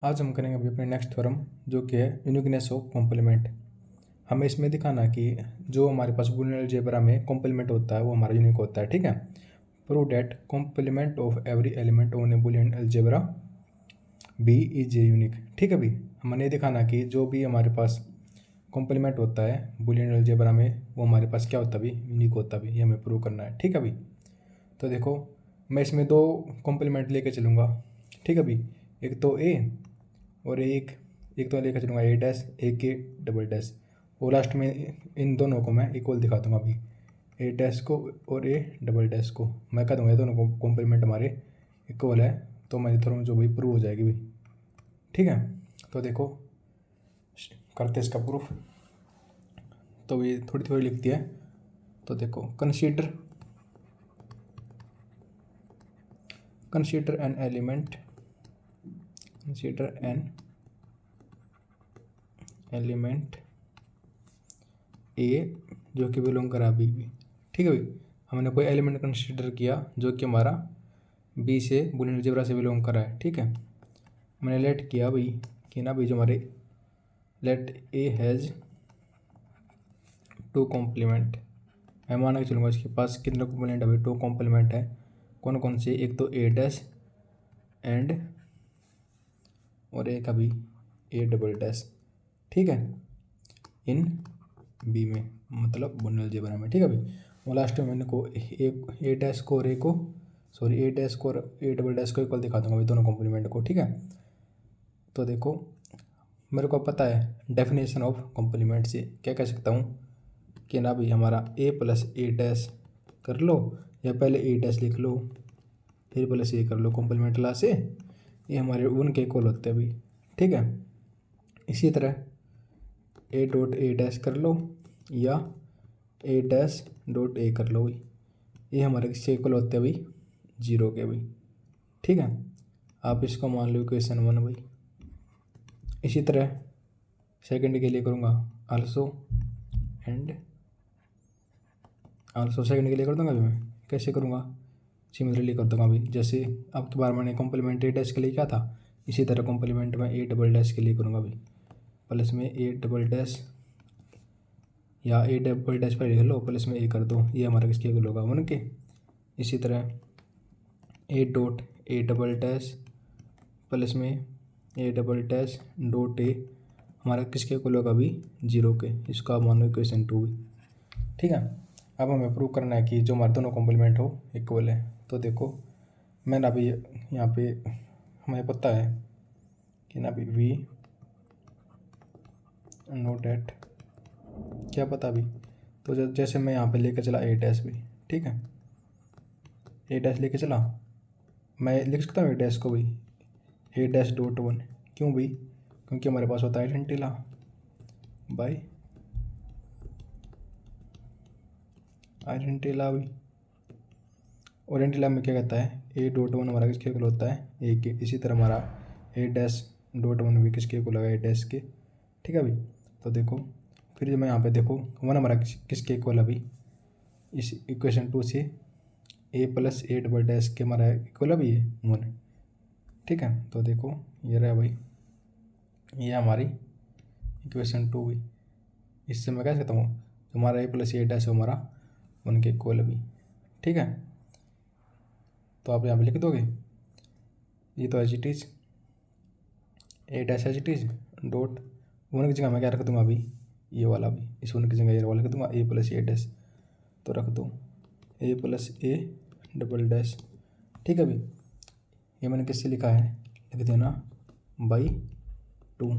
आज हम करेंगे अभी अपने नेक्स्ट थ्योरम जो कि है यूनिकनेस ऑफ कॉम्प्लीमेंट। हमें इसमें दिखाना कि जो हमारे पास बूलियन अलजेब्रा में कॉम्प्लीमेंट होता है वो हमारा यूनिक होता है। ठीक है, prove that complement of every element on a Boolean algebra B is a unique. ठीक है, अभी हमने दिखाना कि जो भी हमारे पास कॉम्प्लीमेंट होता है बूलियन अलजेब्रा में वो हमारे पास क्या होता है, भी यूनिक होता है। भी ये हमें प्रूव करना है। ठीक है, अभी तो देखो मैं इसमें दो कॉम्प्लीमेंट लेके चलूँगा। ठीक है, अभी एक तो ए और एक तो लेकर चलूँगा ए डैश, एक के डबल डैश, और लास्ट में इन दोनों को मैं इक्वल दिखा दूँगा। अभी ए डैश को और ए डबल डैश को मैं कह दूँगा ये दोनों को कॉम्प्लीमेंट हमारे इक्वल है, तो मेरी थ्योरम जो भाई प्रूव हो जाएगी भाई। ठीक है, तो देखो करते इसका प्रूफ। तो ये थोड़ी थोड़ी लिखती है। तो देखो consider an element, consider an element A जो कि बिलोंग करा बी भी। ठीक है भाई, हमने कोई एलिमेंट कंसीडर किया जो कि हमारा बी से बूलियन अलजेब्रा से बिलोंग करा है। ठीक है, मैंने लेट किया भाई कि ना भाई जो हमारे let a has two complement. मैं माना के चलूँगा इसके पास कितने कॉम्प्लीमेंट है भाई, टू कॉम्प्लीमेंट है। कौन कौन से, एक तो ए डैश एंड और एक अभी ए डबल डैश। ठीक है, इन बी में मतलब बूलियन अलजेब्रा में। ठीक है भाई, और लास्ट में मैंने को ए डैश को और ए को सॉरी ए डैश को और ए डबल डैश को इक्वल दिखा दूंगा भाई दोनों कॉम्प्लीमेंट को। ठीक है, तो देखो मेरे को पता है डेफिनेशन ऑफ कॉम्प्लीमेंट से क्या कह सकता हूँ कि ना भाई हमारा ए प्लस ए डैश कर लो, या पहले ए डैश लिख लो फिर प्लस ए कर लो कॉम्प्लीमेंट ला से, ये हमारे उनके इक्वल होते हैं भाई। ठीक है, इसी तरह ए डॉट ए डैश कर लो या ए डैश डॉट ए कर लो भाई, ये हमारे किसके इक्वल होते हैं भाई, जीरो के भाई। ठीक है, आप इसको मान लो इक्वेशन 1 भाई। इसी तरह सेकंड के लिए करूँगा आल्सो एंड आल्सो सेकंड के लिए कर दूँगा अभी। मैं कैसे करूँगा, सिमिलरली कर दूँगा अभी। जैसे अब की बार मैंने कॉम्प्लीमेंट ए डैश के लिए क्या था, इसी तरह कॉम्प्लीमेंट मैं ए डबल डैश के लिए करूँगा अभी। प्लस में ए डबल डैश या ए डबल डैश पर लिख लो, प्लस में ए कर दो, ये हमारा किसके इक्वल होगा, 1 के। इसी तरह A dot A double dash plus में A double dash dot A हमारा किसके इक्वल होगा अभी, 0 के। इसका आप मानो इक्वेशन 2 भी। ठीक है, अब हमें प्रूव करना है कि जो हमारे दोनों कॉम्प्लीमेंट हो इक्वल है। तो देखो मैंने अभी यहाँ पे हमें पता है कि ना अभी वी नो डैट क्या पता अभी। तो जैसे मैं यहाँ पे लेकर चला ए डैश भी। ठीक है, ए डैश लेके चला, मैं लिख सकता हूँ ए डैश को भी ए डैश डॉट 1। क्यों भाई, क्योंकि हमारे पास होता है identity law by identity law भी। और आइडेंटिटी ला में क्या कहता है, ए डॉट 1 हमारा किसके इक्वल होता है, ए के। इसी तरह हमारा ए डैश डॉट 1 भी किसके इक्वल होगा, ए डैश के। ठीक है भाई, तो देखो फिर जब मैं यहाँ पे देखो 1 हमारा किसके इक्वल है भाई, इस इक्वेशन 2 से ए प्लस ए डबल डैश के हमारा इक्वल है भाई ये 1। ठीक है, तो देखो ये रहा भाई, ये हमारी इक्वेशन 2 हुई। इससे मैं कह सकता हूँ हमारा ए प्लस ए डैश हमारा 1 के इक्वल भी। ठीक है, तो आप यहाँ पे लिख दोगे ये तो as it is a dash as it is dot 1 की जगह मैं क्या रख दूँगा अभी, ये वाला भी, इस 1 की जगह ये वाला लिख दूँगा ए प्लस ए डैश। तो रख दो ए प्लस ए डबल डैश। ठीक है भाई, ये मैंने किससे लिखा है, लिख देना बाई 2।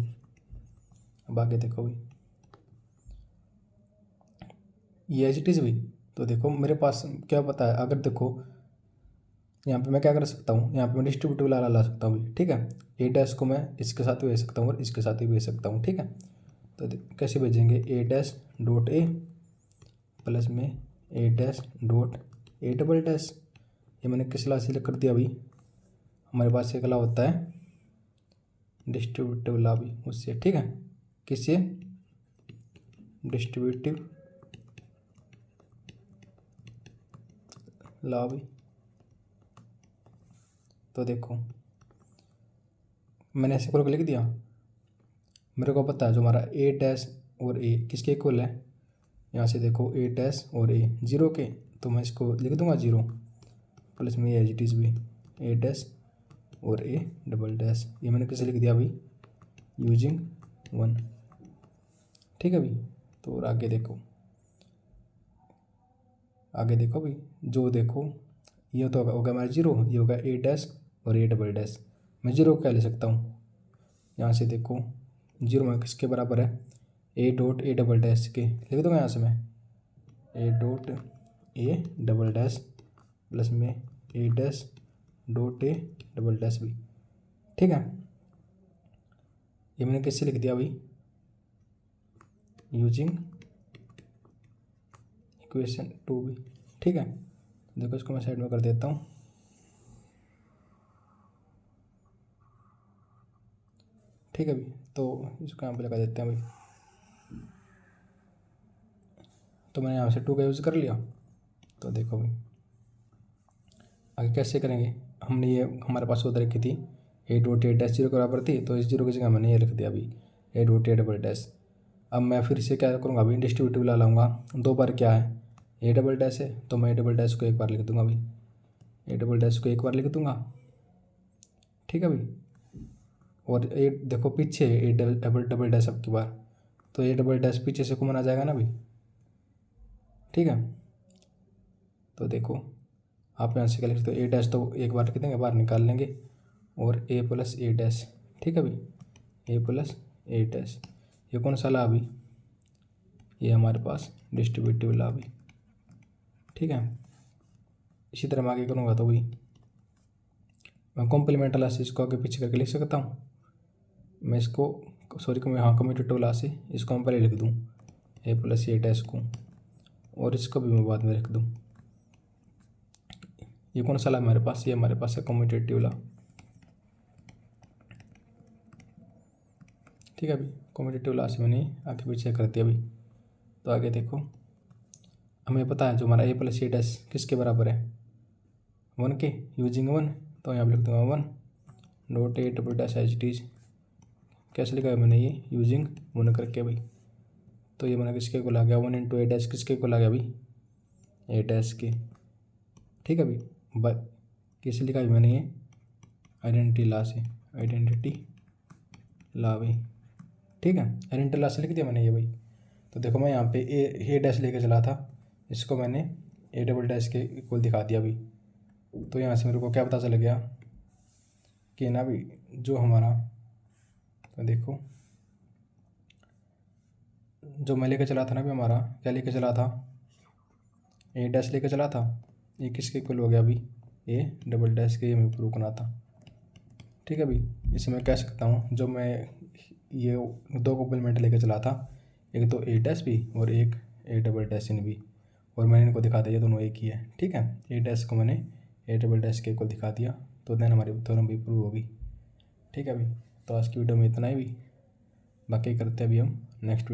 अब आगे देखो भाई ये एज इट इज़ भाई। तो देखो मेरे पास क्या पता है, अगर देखो यहाँ पे मैं क्या कर सकता हूँ, यहाँ पे मैं डिस्ट्रीब्यूटिव ला सकता हूँ भाई। ठीक है, ए डैश को मैं इसके साथ भी भेज सकता हूँ और इसके साथ भी भेज सकता हूँ। ठीक है, तो कैसे भेजेंगे, A dash dot A plus में A dash dot A double dash. ये मैंने किस ला सिलेक्ट कर दिया भाई, हमारे पास एक ला होता है डिस्ट्रीब्यूटिव ला भी उससे। ठीक है, किससे, डिस्ट्रीब्यूटिव ला भी। तो देखो मैंने ऐसे खोल के लिख दिया। मेरे को पता है जो हमारा ए डैश और ए किसके इक्वल है, यहाँ से देखो ए डैश और ए 0 के, तो मैं इसको लिख दूंगा 0 प्लस में एज इट इज़ भी ए डैश और ए डबल डैश। ये मैंने किसे लिख दिया अभी, यूजिंग 1। ठीक है भाई। तो और आगे देखो भाई, जो देखो ये तो होगा हमारा 0, ये होगा ए डैश और ए डबल डैश। मैं 0 क्या ले सकता हूँ, यहाँ से देखो 0 में किसके बराबर है, A dot A double dash के लिख दूँगा यहाँ से मैं, A dot A double dash plus में A dash dot A double dash भी। ठीक है, ये मैंने किससे लिख दिया भाई, यूजिंग इक्वेशन 2 भी। ठीक है, देखो इसको मैं साइड में कर देता हूँ। ठीक है भाई, तो इसको यहाँ पे लगा देते हैं भाई। तो मैंने यहाँ से 2 का यूज़ कर लिया। तो देखो भाई आगे कैसे करेंगे, हमने ये हमारे पास उधर रखी थी ए डॉट ए डैश 0 के बराबर थी, तो इस 0 की जगह मैंने ये लिख दिया अभी ए डॉट ए डबल डैश। अब मैं फिर से क्या करूँगा अभी, डिस्ट्रीब्यूटिव ला लाऊंगा। 2 बार क्या है, ए डबल डैश है, तो मैं ए डबल डैश को 1 बार लिख दूंगा भाई, ए डबल डैश को 1 बार लिख दूंगा। ठीक है भाई, और ए देखो पीछे ए डबल डैश अब की बार, तो ए डबल डैश पीछे से कॉमन आ जाएगा ना भाई। ठीक है, तो देखो आप यहाँ से क्या लिख सकते हो, ए डैश तो 1 बार लिख देंगे, बाहर निकाल लेंगे, और ए प्लस ए डैश। ठीक है भाई, ए प्लस ए डैश। ये कौन सा ला अभी, ये हमारे पास डिस्ट्रीब्यूटिव ला अभी। ठीक है, इसी तरह मैं आगे करूँगा तो भाई मैं कॉम्प्लीमेंट ला से इसको आगे पीछे करके लिख सकता हूँ। मैं इसको कम्यूटेटिव ला से इसको हम पहले लिख दूँ ए प्लस ए डैश को, और इसको भी मैं बाद में रख दूँ। ये कौन सा ला हमारे पास, ये हमारे पास है कम्यूटेटिव ला। ठीक है अभी कम्यूटेटिव ला से मैंने आगे पीछे कर दिया अभी। तो आगे देखो हमें पता है जो हमारा ए प्लस ए डैश किसके बराबर है, 1 के, यूजिंग 1। तो यहाँ पर लिख दूँगा 1 dot A double dash as it is. कैसे लिखा है मैंने, ये यूजिंग 1 करके भाई। तो ये मैंने किसके को ला गया, 1 इंटू ए डैश किसके को ला गया भाई, ए डैश के। ठीक है भाई, कैसे लिखा है मैंने, ये आइडेंटिटी ला से, आइडेंटिटी ला भाई। ठीक है, आइडेंटिटी ला से लिख दिया मैंने ये भाई। तो देखो मैं यहाँ पे ए डैश लेके चला था, इसको मैंने ए डबल डैश के इक्वल दिखा दिया भाई। तो यहाँ से मेरे को क्या पता चल गया कि ना भाई जो हमारा, तो देखो जो मैं लेके चला था ना भी, हमारा क्या लेके चला था, ए डैश लेके चला था, ये किसके इक्वल हो गया अभी, ए डबल डैश के, ये मैं प्रूव करना था। ठीक है भाई, इसे मैं कह सकता हूँ जो मैं ये 2 कॉम्प्लीमेंट लेके चला था, एक तो ए डैश भी और एक ए डबल डैश इन भी, और मैंने इनको दिखा दिया ये दोनों एक ही है। ठीक है, ए डैश को मैंने ए डबल डैश के इक्वल दिखा दिया, तो देन हमारी थ्योरम भी प्रूव होगी। ठीक है भाई, तो आज की वीडियो में इतना ही भी, बाकी करते हैं अभी हम नेक्स्ट वीडियो।